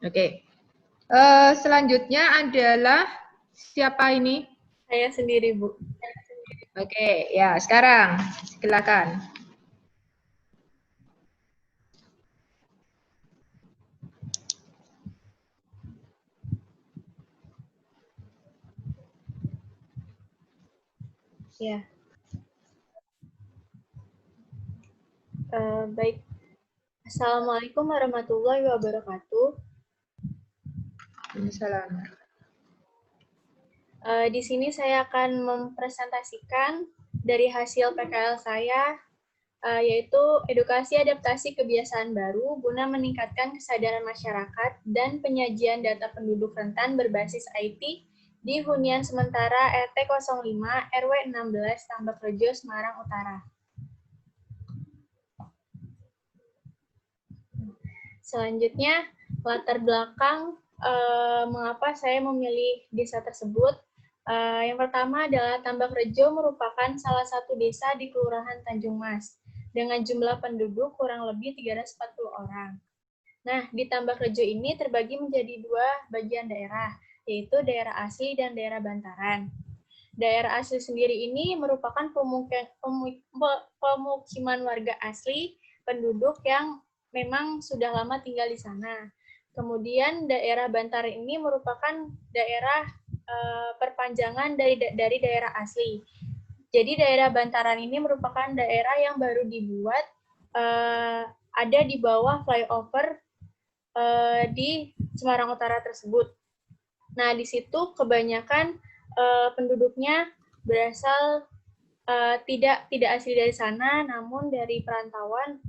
Oke. Selanjutnya adalah siapa ini? Saya sendiri, Bu. Oke, ya sekarang silakan. Ya. Baik. Assalamualaikum warahmatullahi wabarakatuh. Assalamualaikum. Di sini saya akan mempresentasikan dari hasil PKL saya, yaitu edukasi adaptasi kebiasaan baru guna meningkatkan kesadaran masyarakat dan penyajian data penduduk rentan berbasis IT di hunian sementara RT 05 RW 16 Tambak Rejo, Semarang Utara. Selanjutnya, latar belakang mengapa saya memilih desa tersebut. Yang pertama adalah Tambak Rejo merupakan salah satu desa di Kelurahan Tanjung Mas dengan jumlah penduduk kurang lebih 340 orang. Nah, di Tambak Rejo ini terbagi menjadi dua bagian daerah, yaitu daerah asli dan daerah bantaran. Daerah asli sendiri ini merupakan pemukiman warga asli penduduk yang memang sudah lama tinggal di sana. Kemudian daerah bantaran ini merupakan daerah perpanjangan dari daerah asli. Jadi daerah bantaran ini merupakan daerah yang baru dibuat, ada di bawah flyover di Semarang Utara tersebut. Nah, di situ kebanyakan penduduknya berasal tidak asli dari sana, namun dari perantauan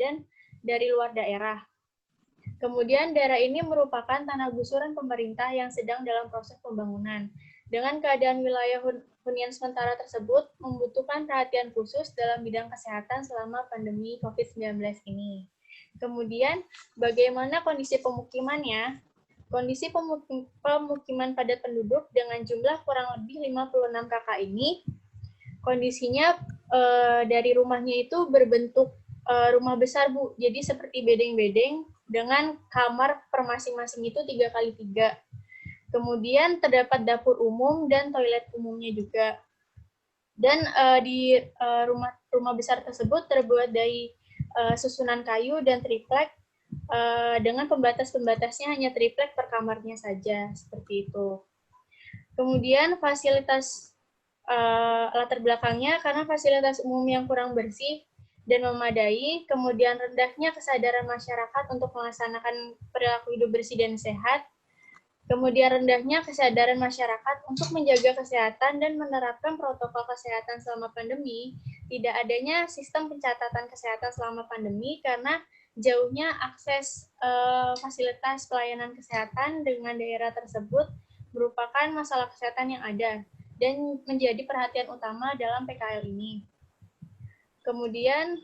dan dari luar daerah. Kemudian daerah ini merupakan tanah gusuran pemerintah yang sedang dalam proses pembangunan. Dengan keadaan wilayah hunian sementara tersebut membutuhkan perhatian khusus dalam bidang kesehatan selama pandemi COVID-19 ini. Kemudian, bagaimana kondisi pemukimannya? Kondisi pemukiman padat penduduk dengan jumlah kurang lebih 56 KK ini, kondisinya dari rumahnya itu berbentuk rumah besar, Bu. Jadi seperti bedeng-bedeng dengan kamar per masing-masing itu 3x3. Kemudian terdapat dapur umum dan toilet umumnya juga. Dan di rumah besar tersebut terbuat dari susunan kayu dan triplek, dengan pembatas-pembatasnya hanya triplek per kamarnya saja, seperti itu. Kemudian fasilitas latar belakangnya karena fasilitas umum yang kurang bersih dan memadai, kemudian rendahnya kesadaran masyarakat untuk melaksanakan perilaku hidup bersih dan sehat, kemudian rendahnya kesadaran masyarakat untuk menjaga kesehatan dan menerapkan protokol kesehatan selama pandemi, tidak adanya sistem pencatatan kesehatan selama pandemi karena jauhnya akses fasilitas pelayanan kesehatan dengan daerah tersebut merupakan masalah kesehatan yang ada dan menjadi perhatian utama dalam PKL ini. Kemudian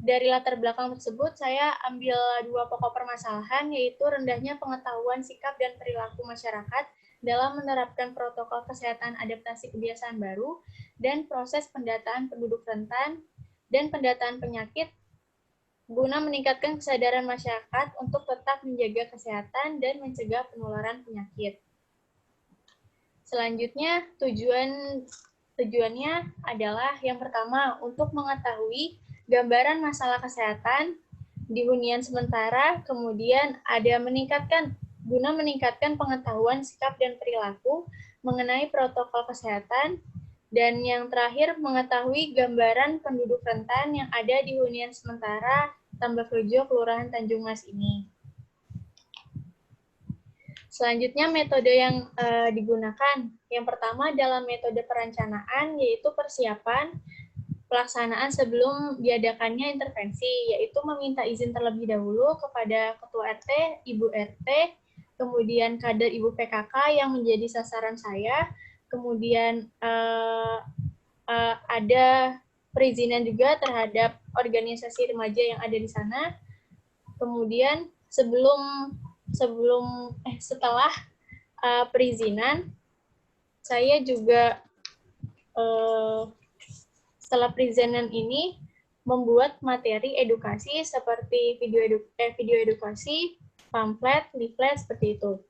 dari latar belakang tersebut saya ambil dua pokok permasalahan, yaitu rendahnya pengetahuan sikap dan perilaku masyarakat dalam menerapkan protokol kesehatan adaptasi kebiasaan baru dan proses pendataan penduduk rentan dan pendataan penyakit guna meningkatkan kesadaran masyarakat untuk tetap menjaga kesehatan dan mencegah penularan penyakit. Selanjutnya, tujuannya adalah yang pertama untuk mengetahui gambaran masalah kesehatan di hunian sementara, kemudian ada guna meningkatkan pengetahuan sikap dan perilaku mengenai protokol kesehatan, dan yang terakhir mengetahui gambaran penduduk rentan yang ada di hunian sementara Tambak Rejo, Kelurahan Tanjung Mas ini. Selanjutnya metode yang digunakan. Yang pertama dalam metode perencanaan, yaitu persiapan pelaksanaan sebelum diadakannya intervensi, yaitu meminta izin terlebih dahulu kepada Ketua RT, Ibu RT, kemudian kader Ibu PKK yang menjadi sasaran saya, kemudian ada perizinan juga terhadap organisasi remaja yang ada di sana, kemudian setelah perizinan, saya juga setelah perizinan ini membuat materi edukasi seperti video edukasi, pamflet, leaflet, seperti itu.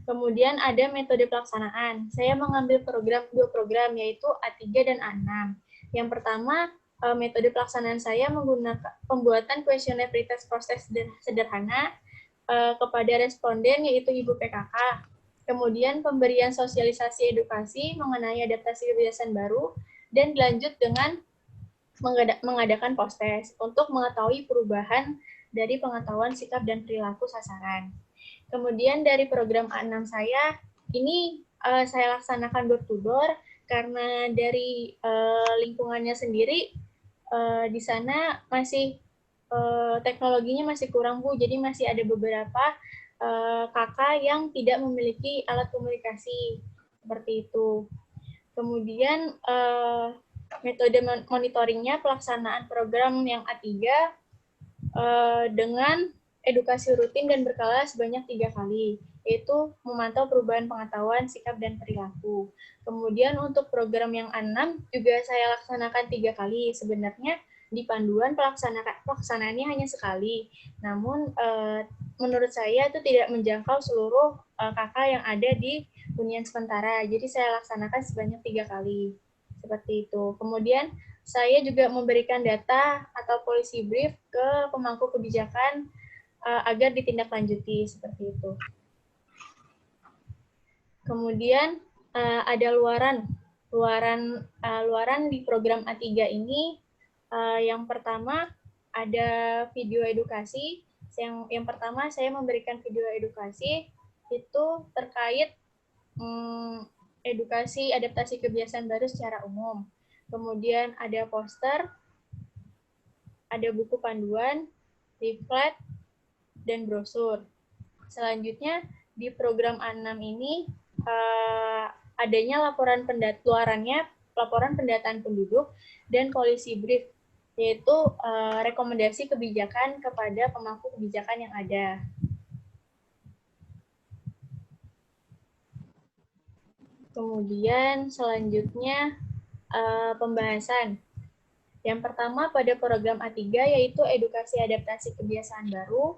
Kemudian ada metode pelaksanaan. Saya mengambil dua program, yaitu A3 dan A6. Yang pertama, metode pelaksanaan saya menggunakan pembuatan kuesioner pretest proses sederhana kepada responden, yaitu Ibu PKK. Kemudian pemberian sosialisasi edukasi mengenai adaptasi kebiasaan baru, dan dilanjut dengan mengadakan post-test untuk mengetahui perubahan dari pengetahuan sikap dan perilaku sasaran. Kemudian dari program A6 saya, ini saya laksanakan door to door, karena dari lingkungannya sendiri, di sana masih teknologinya masih kurang, Bu, jadi masih ada beberapa kakak yang tidak memiliki alat komunikasi, seperti itu. Kemudian metode monitoringnya pelaksanaan program yang A3 dengan edukasi rutin dan berkala sebanyak 3 kali, yaitu memantau perubahan pengetahuan, sikap, dan perilaku. Kemudian untuk program yang A6 juga saya laksanakan 3 kali. Sebenarnya di panduan pelaksanaannya hanya sekali, namun menurut saya itu tidak menjangkau seluruh kakak yang ada di hunian sementara. Jadi saya laksanakan sebanyak 3 kali. Seperti itu. Kemudian saya juga memberikan data atau policy brief ke pemangku kebijakan agar ditindaklanjuti, seperti itu. Kemudian ada luaran di program A3 ini. Yang pertama ada video edukasi. Yang pertama saya memberikan video edukasi itu terkait edukasi adaptasi kebiasaan baru secara umum. Kemudian ada poster, ada buku panduan, leaflet, dan brosur. Selanjutnya di program A6 ini adanya laporan pendataan penduduk dan policy brief, yaitu rekomendasi kebijakan kepada pemangku kebijakan yang ada. Kemudian selanjutnya pembahasan. Yang pertama pada program A3 yaitu edukasi adaptasi kebiasaan baru.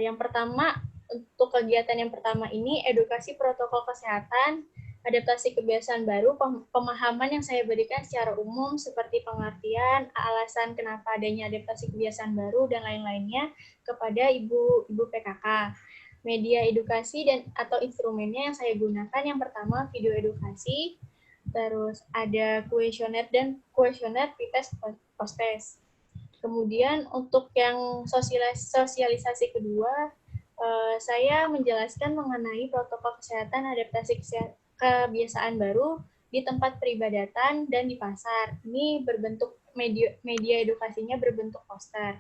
Yang pertama, untuk kegiatan yang pertama ini edukasi protokol kesehatan, adaptasi kebiasaan baru, pemahaman yang saya berikan secara umum seperti pengertian, alasan kenapa adanya adaptasi kebiasaan baru dan lain-lainnya kepada Ibu PKK. Media edukasi dan atau instrumennya yang saya gunakan yang pertama video edukasi, terus ada kuesioner dan kuesioner pretest post-test. Kemudian untuk yang sosialisasi kedua, saya menjelaskan mengenai protokol kesehatan adaptasi kebiasaan baru di tempat peribadatan dan di pasar. Ini berbentuk media edukasinya berbentuk poster.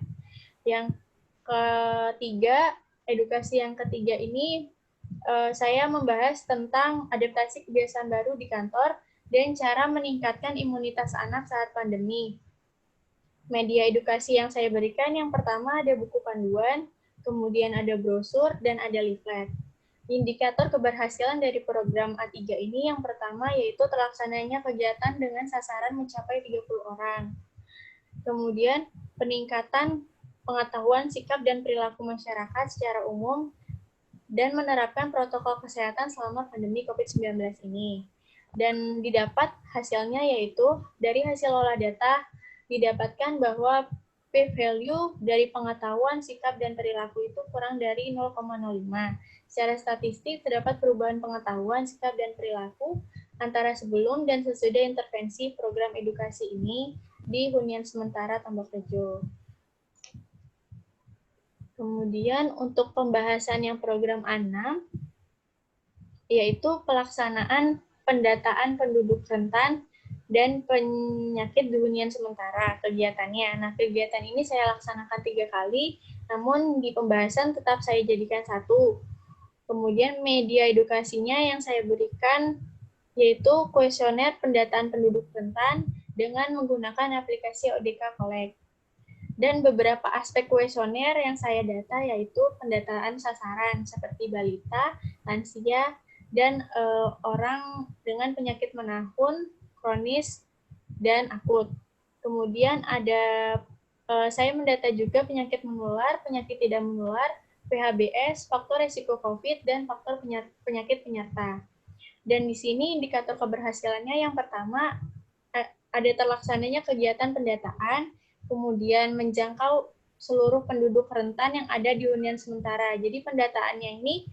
Yang ketiga, edukasi yang ketiga ini saya membahas tentang adaptasi kebiasaan baru di kantor dan cara meningkatkan imunitas anak saat pandemi. Media edukasi yang saya berikan yang pertama ada buku panduan, kemudian ada brosur, dan ada leaflet. Indikator keberhasilan dari program A3 ini yang pertama yaitu terlaksananya kegiatan dengan sasaran mencapai 30 orang. Kemudian peningkatan pengetahuan sikap dan perilaku masyarakat secara umum dan menerapkan protokol kesehatan selama pandemi COVID-19 ini. Dan didapat hasilnya yaitu dari hasil olah data didapatkan bahwa p-value dari pengetahuan sikap dan perilaku itu kurang dari 0,05. Secara statistik terdapat perubahan pengetahuan sikap dan perilaku antara sebelum dan sesudah intervensi program edukasi ini di hunian sementara Tambak Rejo. Kemudian untuk pembahasan yang program A6, yaitu pelaksanaan pendataan penduduk rentan dan penyakit di hunian sementara kegiatannya. Nah, kegiatan ini saya laksanakan 3 kali, namun di pembahasan tetap saya jadikan 1. Kemudian media edukasinya yang saya berikan yaitu kuesioner pendataan penduduk rentan dengan menggunakan aplikasi ODK Collect. Dan beberapa aspek kuesioner yang saya data yaitu pendataan sasaran seperti balita, lansia, dan orang dengan penyakit menahun, kronis, dan akut. Kemudian ada saya mendata juga penyakit menular, penyakit tidak menular, PHBS, faktor resiko COVID, dan faktor penyakit penyerta. Dan di sini indikator keberhasilannya yang pertama, ada terlaksananya kegiatan pendataan, kemudian menjangkau seluruh penduduk rentan yang ada di hunian sementara. Jadi pendataannya ini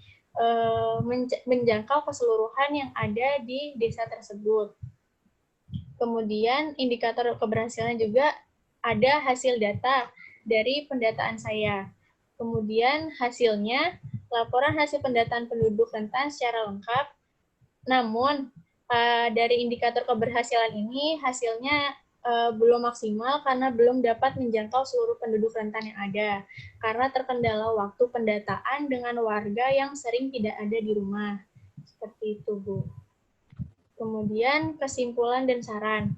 menjangkau keseluruhan yang ada di desa tersebut. Kemudian indikator keberhasilan juga ada hasil data dari pendataan saya. Kemudian hasilnya, laporan hasil pendataan penduduk rentan secara lengkap. Namun, dari indikator keberhasilan ini, hasilnya belum maksimal karena belum dapat menjangkau seluruh penduduk rentan yang ada. Karena terkendala waktu pendataan dengan warga yang sering tidak ada di rumah. Seperti itu, Bu. Kemudian kesimpulan dan saran.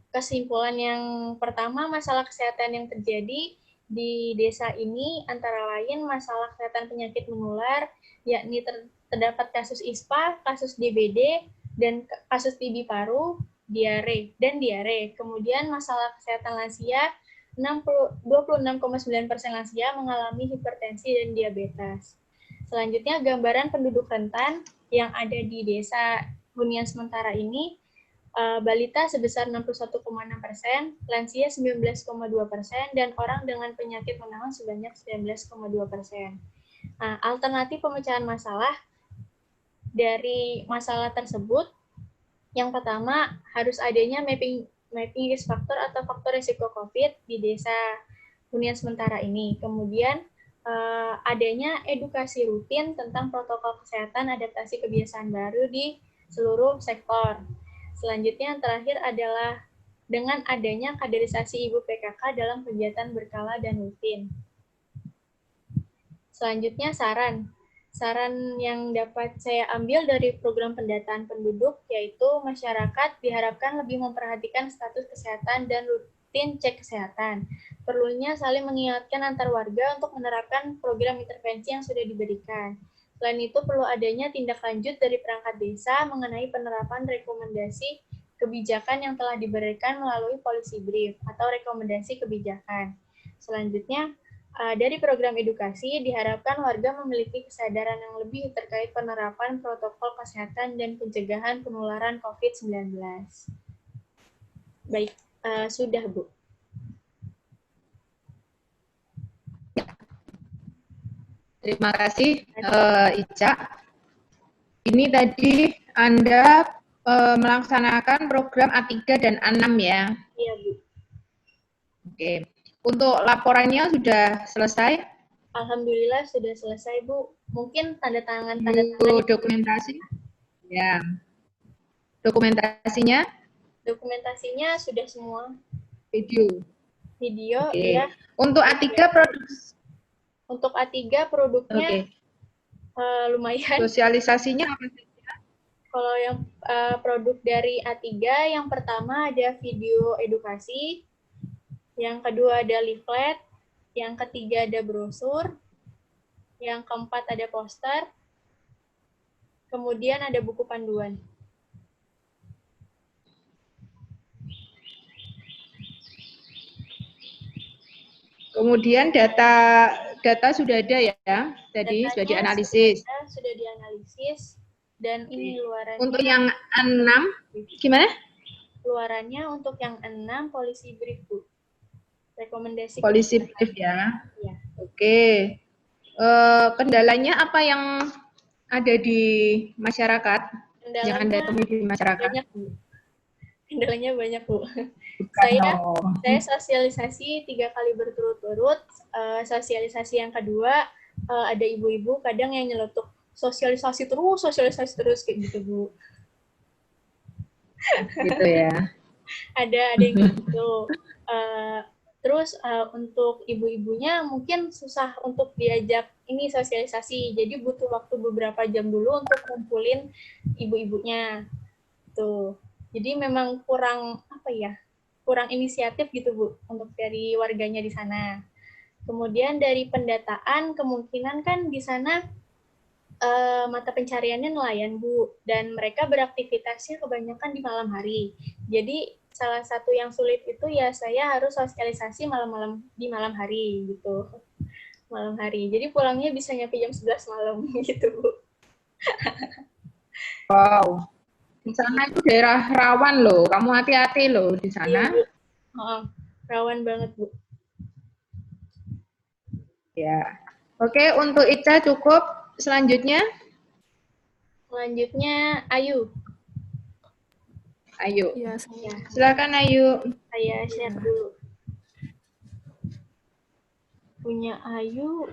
Kesimpulan yang pertama, masalah kesehatan yang terjadi di desa ini antara lain masalah kesehatan penyakit menular, yakni terdapat kasus ISPA, kasus DBD, dan kasus TB paru, diare. Kemudian masalah kesehatan lansia, 26,9% lansia mengalami hipertensi dan diabetes. Selanjutnya, gambaran penduduk rentan yang ada di desa hunian sementara ini, balita sebesar 61,6%, lansia 19,2%, dan orang dengan penyakit menaun sebanyak 19,2%. Nah, alternatif pemecahan masalah dari masalah tersebut, yang pertama harus adanya mapping risk factor atau faktor risiko COVID di desa hunian sementara ini. Kemudian adanya edukasi rutin tentang protokol kesehatan adaptasi kebiasaan baru di seluruh sektor. Selanjutnya yang terakhir adalah dengan adanya kaderisasi ibu PKK dalam kegiatan berkala dan rutin. Selanjutnya saran. Saran yang dapat saya ambil dari program pendataan penduduk yaitu masyarakat diharapkan lebih memperhatikan status kesehatan dan rutin cek kesehatan. Perlunya saling mengingatkan antar warga untuk menerapkan program intervensi yang sudah diberikan. Selain itu, perlu adanya tindak lanjut dari perangkat desa mengenai penerapan rekomendasi kebijakan yang telah diberikan melalui policy brief atau rekomendasi kebijakan. Selanjutnya, dari program edukasi diharapkan warga memiliki kesadaran yang lebih terkait penerapan protokol kesehatan dan pencegahan penularan COVID-19. Baik, sudah, Bu. Terima kasih, Ica. Ini tadi Anda melaksanakan program A3 dan A6 ya? Iya, Bu. Oke. Untuk laporannya sudah selesai? Alhamdulillah sudah selesai, Bu. Mungkin tanda tangan. Dokumentasi? Ya. Dokumentasinya? Dokumentasinya sudah semua. Video? Video, okay. Ya. Untuk A3 produk? Untuk A3 produknya lumayan. Sosialisasinya apa saja? Kalau yang produk dari A3, yang pertama ada video edukasi, yang kedua ada leaflet, yang ketiga ada brosur, yang keempat ada poster, kemudian ada buku panduan. Kemudian data sudah ada ya, tadi Datanya sudah dianalisis. Sudah dianalisis dan ini luarannya. Untuk yang 6 gimana? Luarannya untuk yang 6 policy brief, Bu. Rekomendasi policy brief ya. Ya. Oke. Kendalanya apa yang ada di masyarakat? Yang Anda temui di masyarakat? Banyak, Bu. Kendalanya banyak, Bu. Saya sosialisasi 3 kali berturut-turut. Sosialisasi yang kedua ada ibu-ibu kadang yang nyeletuk sosialisasi terus kayak gitu, Bu. Gitu ya. Ada yang gitu. Terus untuk ibu-ibunya mungkin susah untuk diajak ini sosialisasi, jadi butuh waktu beberapa jam dulu untuk kumpulin ibu-ibunya. Tuh. Jadi memang kurang inisiatif gitu, Bu, untuk dari warganya di sana. Kemudian dari pendataan, kemungkinan kan di sana mata pencariannya nelayan, Bu, dan mereka beraktivitasnya kebanyakan di malam hari. Jadi salah satu yang sulit itu ya saya harus sosialisasi di malam hari gitu. Malam hari. Jadi pulangnya bisa nyampe jam 11 malam gitu, Bu. Wow. Di sana itu daerah rawan loh. Kamu hati-hati loh di Iya, sana. Bu. Oh, rawan banget, Bu. Ya. Oke, untuk Ica cukup. Selanjutnya, Selanjutnya, Ayu. Ayu. Ya, Ya, Silakan Ayu. saya share dulu. Punya Ayu,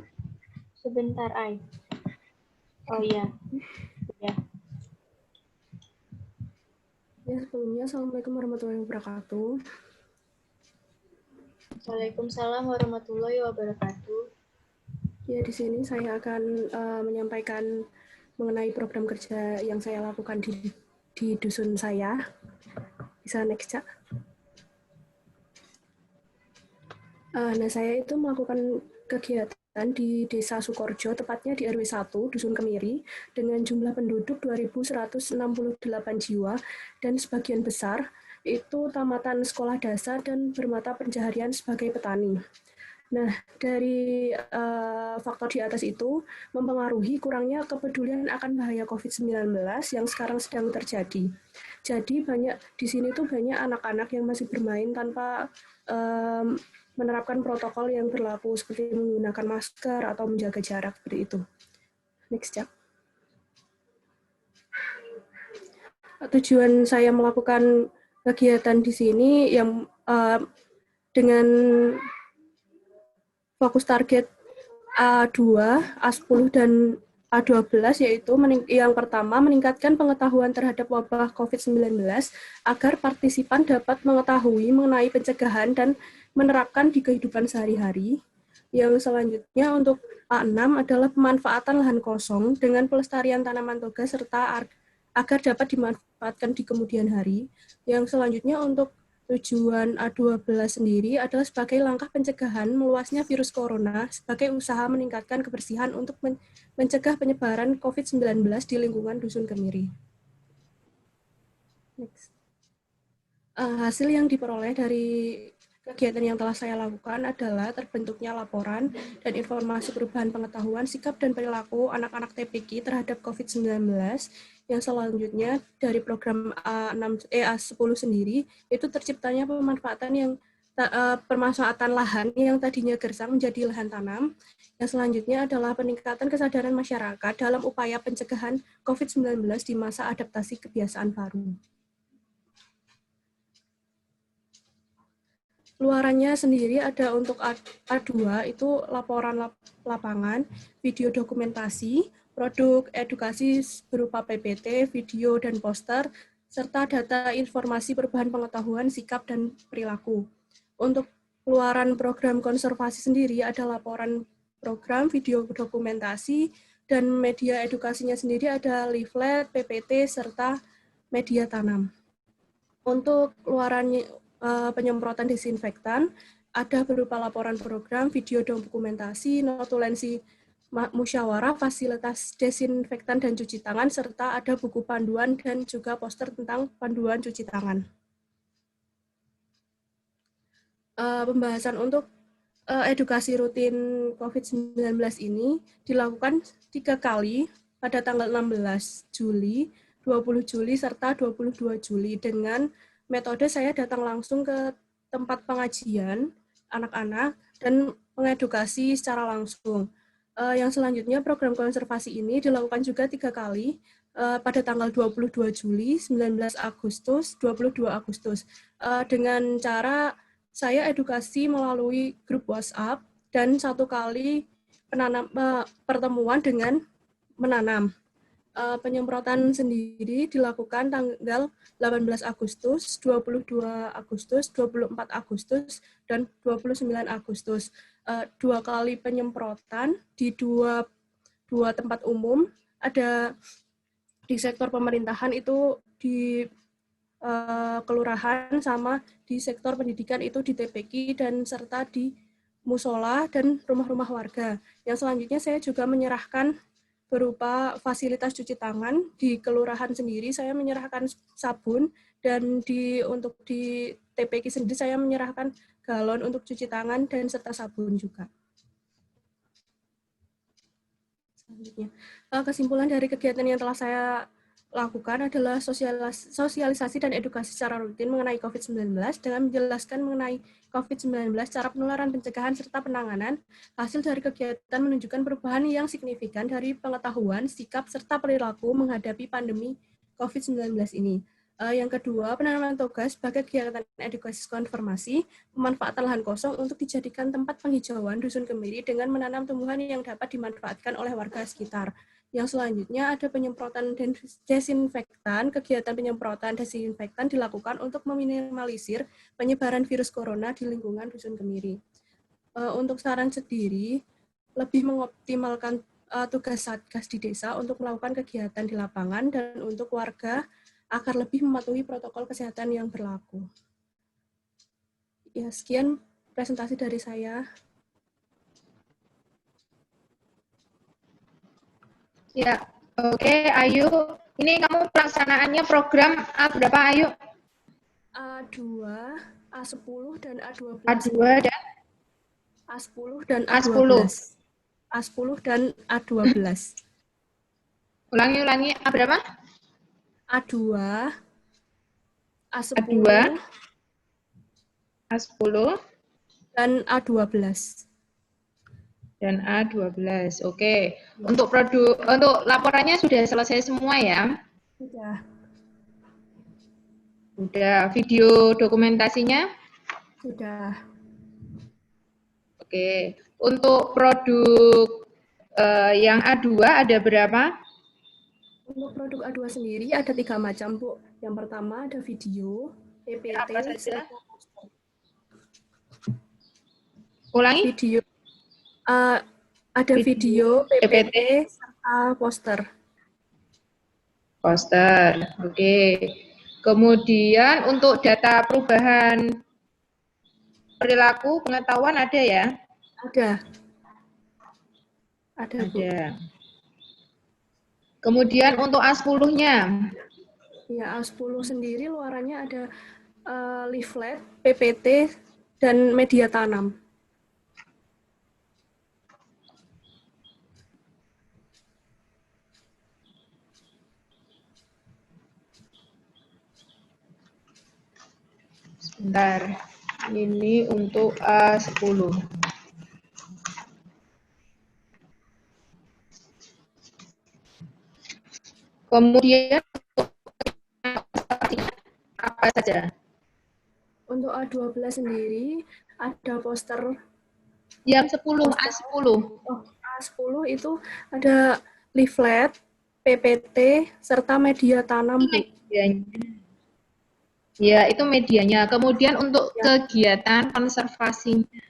sebentar, Ay. Oh iya. Ya. ya sebelumnya Assalamualaikum warahmatullahi wabarakatuh. Waalaikumsalam warahmatullahi wabarakatuh. Ya, di sini saya akan menyampaikan mengenai program kerja yang saya lakukan di dusun saya. Bisa next, Cak. Nah, saya itu melakukan kegiatan di Desa Sukorjo, tepatnya di RW 1, Dusun Kemiri, dengan jumlah penduduk 2.168 jiwa, dan sebagian besar itu tamatan sekolah dasar dan bermata pencaharian sebagai petani. Nah, dari faktor di atas itu mempengaruhi kurangnya kepedulian akan bahaya COVID-19 yang sekarang sedang terjadi. Jadi di sini tuh banyak anak-anak yang masih bermain tanpa menerapkan protokol yang berlaku seperti menggunakan masker atau menjaga jarak seperti itu. Next, Cak. Tujuan saya melakukan kegiatan di sini yang dengan fokus target A2, A10, dan A12, yaitu yang pertama meningkatkan pengetahuan terhadap wabah COVID-19 agar partisipan dapat mengetahui mengenai pencegahan dan menerapkan di kehidupan sehari-hari. Yang selanjutnya untuk A6 adalah pemanfaatan lahan kosong dengan pelestarian tanaman toga serta agar dapat dimanfaatkan di kemudian hari. Yang selanjutnya untuk tujuan A12 sendiri adalah sebagai langkah pencegahan meluasnya virus corona sebagai usaha meningkatkan kebersihan untuk mencegah penyebaran COVID-19 di lingkungan Dusun Kemiri. Next. Hasil yang diperoleh dari kegiatan yang telah saya lakukan adalah terbentuknya laporan dan informasi perubahan pengetahuan, sikap, dan perilaku anak-anak TPQ terhadap COVID-19. Yang selanjutnya dari program A10 sendiri, itu terciptanya pemanfaatan yang permanfaatan lahan yang tadinya gersang menjadi lahan tanam. Yang selanjutnya adalah peningkatan kesadaran masyarakat dalam upaya pencegahan COVID-19 di masa adaptasi kebiasaan baru. Luarannya sendiri ada untuk A2 itu laporan lapangan, video dokumentasi, produk edukasi berupa PPT, video dan poster, serta data informasi perubahan pengetahuan, sikap, dan perilaku. Untuk luaran program konservasi sendiri ada laporan program, video dokumentasi, dan media edukasinya sendiri ada leaflet, PPT, serta media tanam. Untuk luarannya penyemprotan disinfektan, ada berupa laporan program, video dokumentasi, notulensi musyawarah, fasilitas desinfektan dan cuci tangan, serta ada buku panduan dan juga poster tentang panduan cuci tangan. Pembahasan untuk edukasi rutin COVID-19 ini dilakukan 3 kali pada tanggal 16 Juli, 20 Juli, serta 22 Juli dengan metode saya datang langsung ke tempat pengajian anak-anak dan mengedukasi secara langsung. Yang selanjutnya program konservasi ini dilakukan juga 3 kali pada tanggal 22 Juli, 19 Agustus, 22 Agustus dengan cara saya edukasi melalui grup WhatsApp dan 1 kali pertemuan dengan menanam. Penyemprotan sendiri dilakukan tanggal 18 Agustus, 22 Agustus, 24 Agustus, dan 29 Agustus. 2 kali penyemprotan di dua tempat umum, ada di sektor pemerintahan itu di kelurahan sama di sektor pendidikan itu di TPQ dan serta di musola dan rumah-rumah warga. Yang selanjutnya saya juga menyerahkan berupa fasilitas cuci tangan. Di kelurahan sendiri saya menyerahkan sabun, dan untuk di TPK sendiri saya menyerahkan galon untuk cuci tangan dan serta sabun juga. Selanjutnya, kesimpulan dari kegiatan yang telah saya lakukan adalah sosialisasi dan edukasi secara rutin mengenai COVID-19 dengan menjelaskan mengenai COVID-19, cara penularan, pencegahan, serta penanganan. Hasil dari kegiatan menunjukkan perubahan yang signifikan dari pengetahuan, sikap, serta perilaku menghadapi pandemi COVID-19 ini. Yang kedua, penanaman toga sebagai kegiatan edukasi konfirmasi, pemanfaatan lahan kosong untuk dijadikan tempat penghijauan Dusun Kemiri dengan menanam tumbuhan yang dapat dimanfaatkan oleh warga sekitar. Yang selanjutnya ada penyemprotan desinfektan. Kegiatan penyemprotan desinfektan dilakukan untuk meminimalisir penyebaran virus corona di lingkungan Dusun Kemiri. Untuk saran sendiri, lebih mengoptimalkan tugas Satgas di desa untuk melakukan kegiatan di lapangan dan untuk warga agar lebih mematuhi protokol kesehatan yang berlaku. Ya, sekian presentasi dari saya. Ya, oke, Ayu. Ini kamu pelaksanaannya program A berapa, Ayu? A2, A10, dan A12. A2 dan A10 dan A10. A12. A10 dan A12. Ulangi, A berapa? A2, A10, A2, A10, dan A12. Dan A12. Oke. Untuk laporannya sudah selesai semua ya? Sudah. Udah. Video dokumentasinya? Sudah. Oke. Untuk produk yang A2 ada berapa? Untuk produk A2 sendiri ada 3 macam, Bu. Yang pertama ada video, PPT, Apa saja? serta poster. Ulangi? Video. Ada video, PPT, serta poster. Poster. Oke. Kemudian untuk data perubahan perilaku pengetahuan ada ya? Ada. Ada, Bu. Ada. Kemudian untuk A10-nya? Ya, A10 sendiri luarannya ada leaflet, PPT, dan media tanam. Sebentar. Ini untuk A10. Kemudian apa saja? Untuk A12 sendiri ada poster. Yang 10, A10. Oh, A10 itu ada leaflet, PPT, serta media tanam, Bu. Ya, itu medianya. Kemudian untuk kegiatan konservasinya.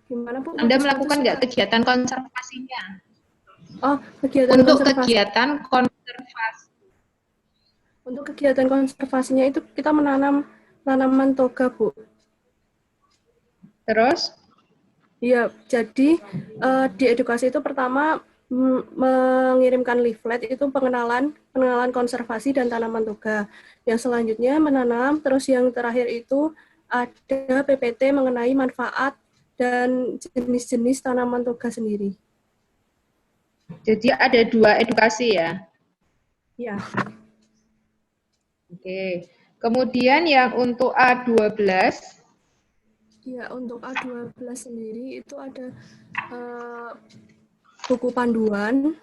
Gimana, Bu? Anda melakukan nggak kegiatan konservasinya? Oh, kegiatan untuk konservasi. Kegiatan konservasi. Untuk kegiatan konservasinya itu kita menanam tanaman toga, Bu. Terus? Ya, jadi di edukasi itu pertama mengirimkan leaflet itu pengenalan konservasi dan tanaman toga. Yang selanjutnya menanam, terus yang terakhir itu ada PPT mengenai manfaat dan jenis-jenis tanaman toga sendiri. Jadi ada 2 edukasi ya? Ya. Oke. Kemudian yang untuk A12? Ya, untuk A12 sendiri itu ada buku panduan,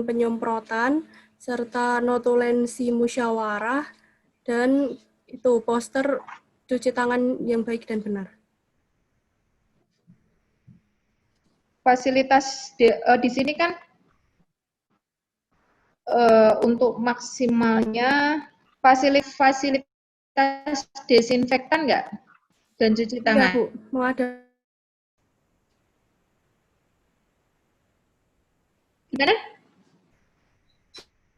penyemprotan, serta notulensi musyawarah, dan itu poster cuci tangan yang baik dan benar. Fasilitas di sini kan untuk maksimalnya fasilitas desinfektan nggak? Dan cuci tangan? Iya, Bu. Mau ada. Gimana?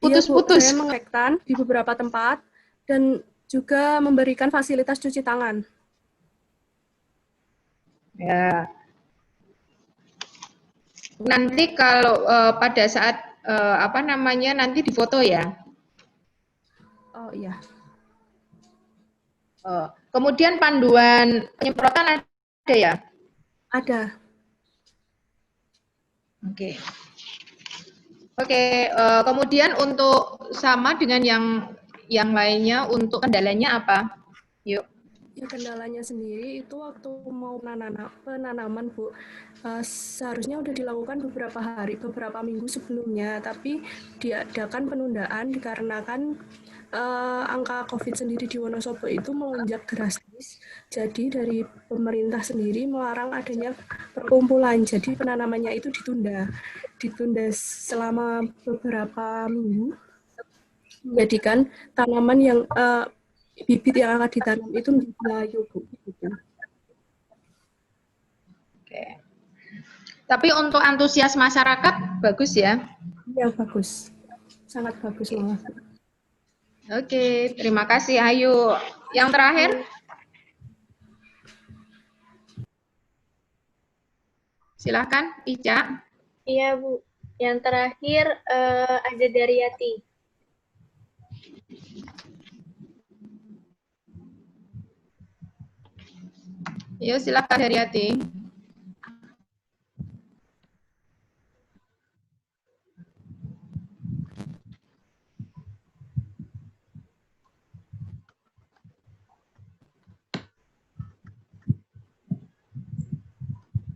Putus-putus. Putus-putus. Saya mengektan di beberapa tempat, dan Juga memberikan fasilitas cuci tangan. Ya. Nanti kalau pada saat nanti difoto ya. Oh iya, Kemudian panduan penyemprotan ada ya? ada. Oke. Oke, kemudian untuk sama dengan yang lainnya untuk kendalanya apa? Yuk. Ya, kendalanya sendiri itu waktu mau penanaman, Bu. Seharusnya udah dilakukan beberapa minggu sebelumnya, tapi diadakan penundaan dikarenakan angka COVID sendiri di Wonosobo itu melonjak drastis. Jadi dari pemerintah sendiri melarang adanya perkumpulan. Jadi penanamannya itu ditunda selama beberapa minggu, menjadikan tanaman yang bibit yang akan ditanam itu menjadi layu, Bu. Gitu. Oke. Tapi untuk antusias masyarakat bagus ya? Ya, bagus. Sangat bagus malah. Oke, terima kasih Ayu. Yang terakhir? Silahkan, Ica. Iya, Bu. Yang terakhir ada dari Yati. Yuk, silakan Haryati.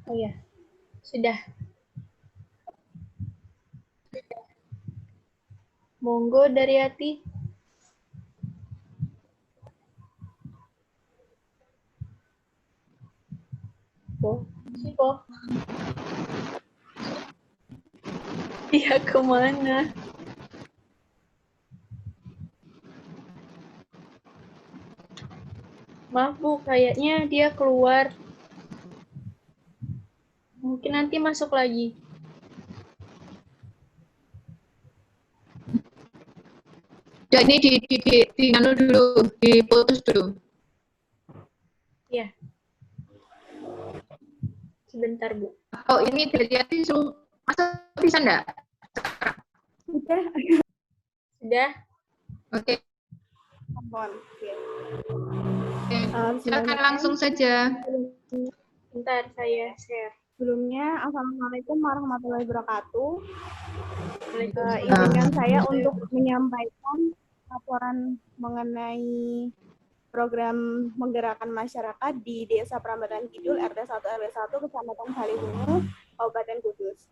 Oh ya, sudah. Monggo dari Yati. Po. Dia kemana? Maaf, Bu, kayaknya dia keluar. Mungkin nanti masuk lagi. Dan ini diputus dulu. Ya. Sebentar, Bu. Oh, ini dari Yati masuk bisa enggak? Sudah? Oke. Silakan Sebenarnya, langsung saja. Bentar, saya share. sebelumnya, Assalamualaikum warahmatullahi wabarakatuh. Izinkan saya untuk menyampaikan laporan mengenai program menggerakkan masyarakat di Desa Prambatan Kidul, RT 1 RW 1, Kecamatan Kaliwungu, Kabupaten Kudus.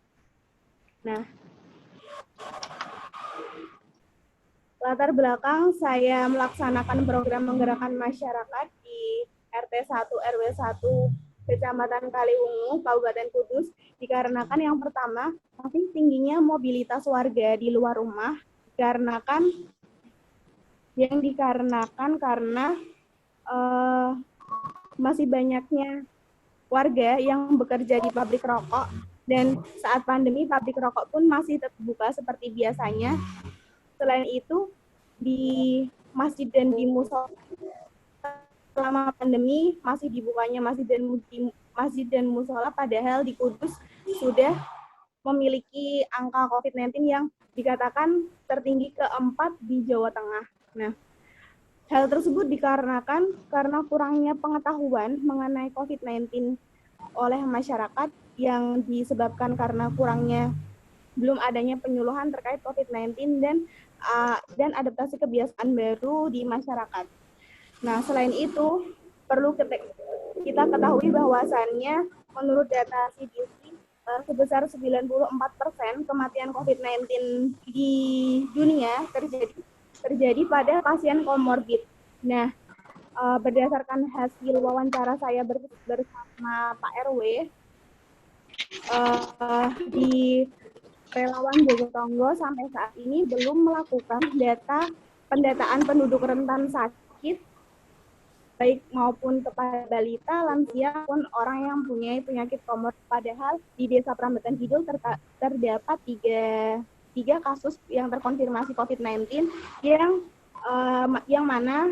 Nah, latar belakang saya melaksanakan program menggerakkan masyarakat di RT 1 RW 1 Kecamatan Kaliwungu, Kabupaten Kudus, dikarenakan yang pertama, masih tingginya mobilitas warga di luar rumah, dikarenakan karena masih banyaknya warga yang bekerja di pabrik rokok, dan saat pandemi pabrik rokok pun masih tetap buka seperti biasanya. Selain itu, di masjid dan di musola selama pandemi masih dibukanya masjid dan musola, padahal di Kudus sudah memiliki angka COVID-19 yang dikatakan tertinggi keempat di Jawa Tengah. Nah, hal tersebut dikarenakan karena kurangnya pengetahuan mengenai COVID-19 oleh masyarakat yang disebabkan karena kurangnya belum adanya penyuluhan terkait COVID-19 dan adaptasi kebiasaan baru di masyarakat. Nah, selain itu, perlu kita ketahui bahwasannya menurut data CDC, sebesar 94% kematian COVID-19 di dunia terjadi pada pasien komorbid. Nah, berdasarkan hasil wawancara saya bersama Pak RW, di Relawan Jogotongo sampai saat ini belum melakukan pendataan penduduk rentan sakit, baik maupun kepada balita, lansia, maupun orang yang punya penyakit komorbid. Padahal di Desa Prambatan Kidul terdapat tiga kasus yang terkonfirmasi COVID-19 yang yang mana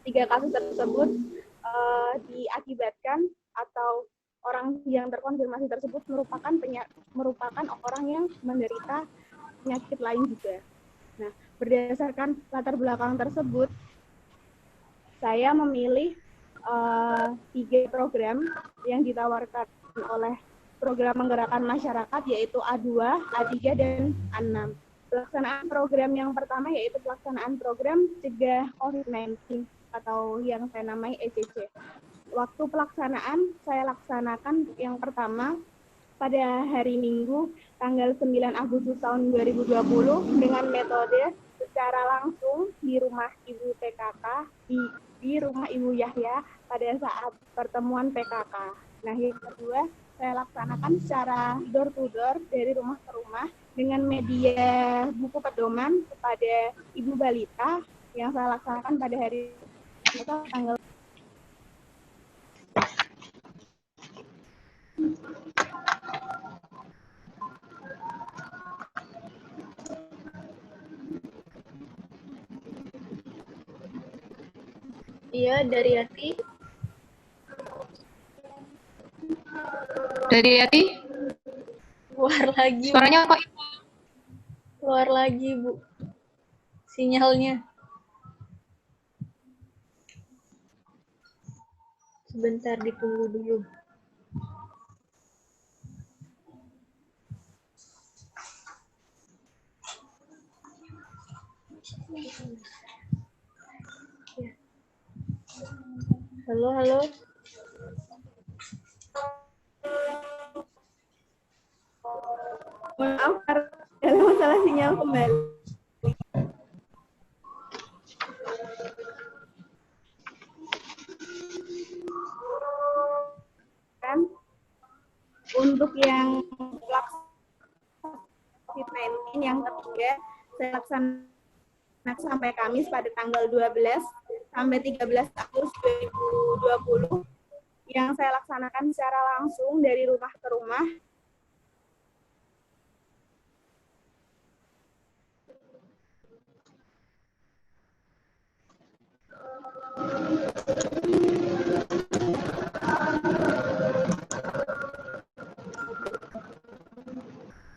tiga kasus tersebut diakibatkan atau orang yang terkonfirmasi tersebut merupakan orang yang menderita penyakit lain juga. Nah, berdasarkan latar belakang tersebut, saya memilih 3 program yang ditawarkan oleh program menggerakkan masyarakat, yaitu A2, A3, dan A6. Pelaksanaan program yang pertama yaitu pelaksanaan program cegah COVID-19 atau yang saya namai ECC. Waktu pelaksanaan saya laksanakan yang pertama pada hari Minggu tanggal 9 Agustus tahun 2020 dengan metode secara langsung di rumah Ibu PKK, di rumah Ibu Yahya pada saat pertemuan PKK. Nah, yang kedua saya laksanakan secara door to door dari rumah ke rumah dengan media buku pedoman kepada ibu balita yang saya laksanakan pada hari tanggal Iya, dari Yati. Dari Yati, Keluar lagi. suaranya kok Keluar lagi, Bu. Sinyalnya. Sebentar, ditunggu dulu. Halo, halo. maaf karena masalah sinyal kembali. Kan untuk yang COVID-19 yang ketiga saya laksanakan sampai Kamis pada tanggal 12 sampai 13 Agustus 2020 yang saya laksanakan secara langsung dari rumah ke rumah.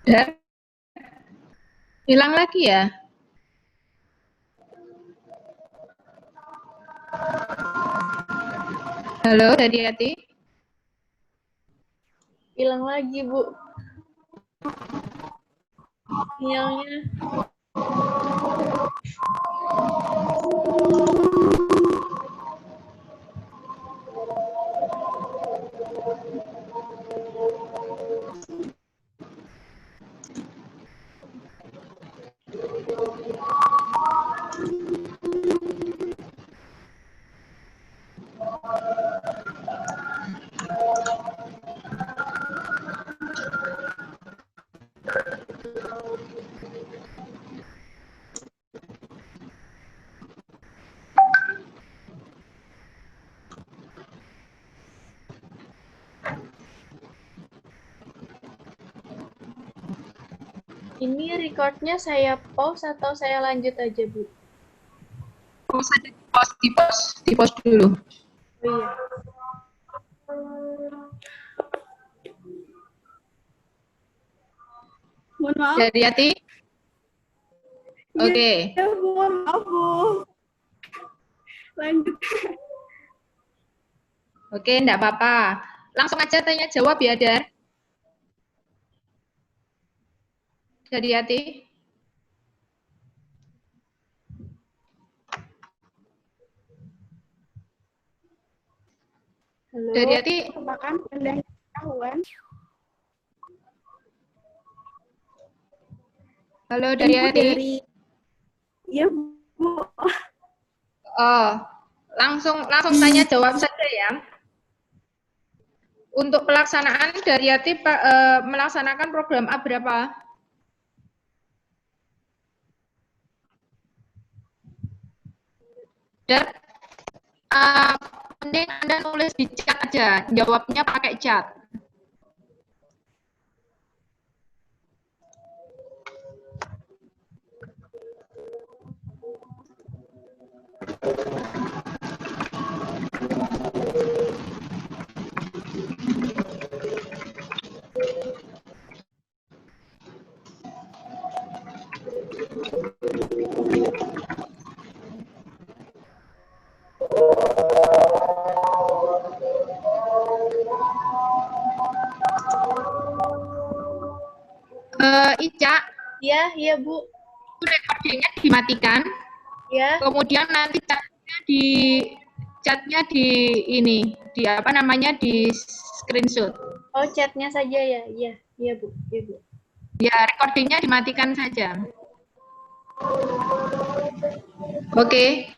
Dan hilang lagi ya? Halo, dari Yati. Hilang lagi, Bu. Sinyalnya. Ini recordnya saya pause atau saya lanjut aja, Bu? Pause aja, di pause dulu. Oh iya. Mohon maaf. Dari Yati. Oke. Ya, Bu, maaf, Bu. Lanjut. Oke, enggak apa-apa. Langsung aja tanya jawab ya, Dar. Dari Yati. Halo. Dari Yati. Merupakan rendahnya pengetahuan. Halo, dari Ibu Yati. Ya, Bu. Oh, langsung tanya jawab saja ya. Untuk pelaksanaan dari Yati melaksanakan program A berapa? Dan mending Anda nulis di chat aja, jawabnya pakai chat. Ica, Ya, iya Bu. recordingnya dimatikan. Ya, Kemudian nanti chatnya di ini, di apa namanya, di screenshot. oh chatnya saja ya. Iya, iya Bu. Iya Bu. Ya, recordingnya dimatikan saja. Oke.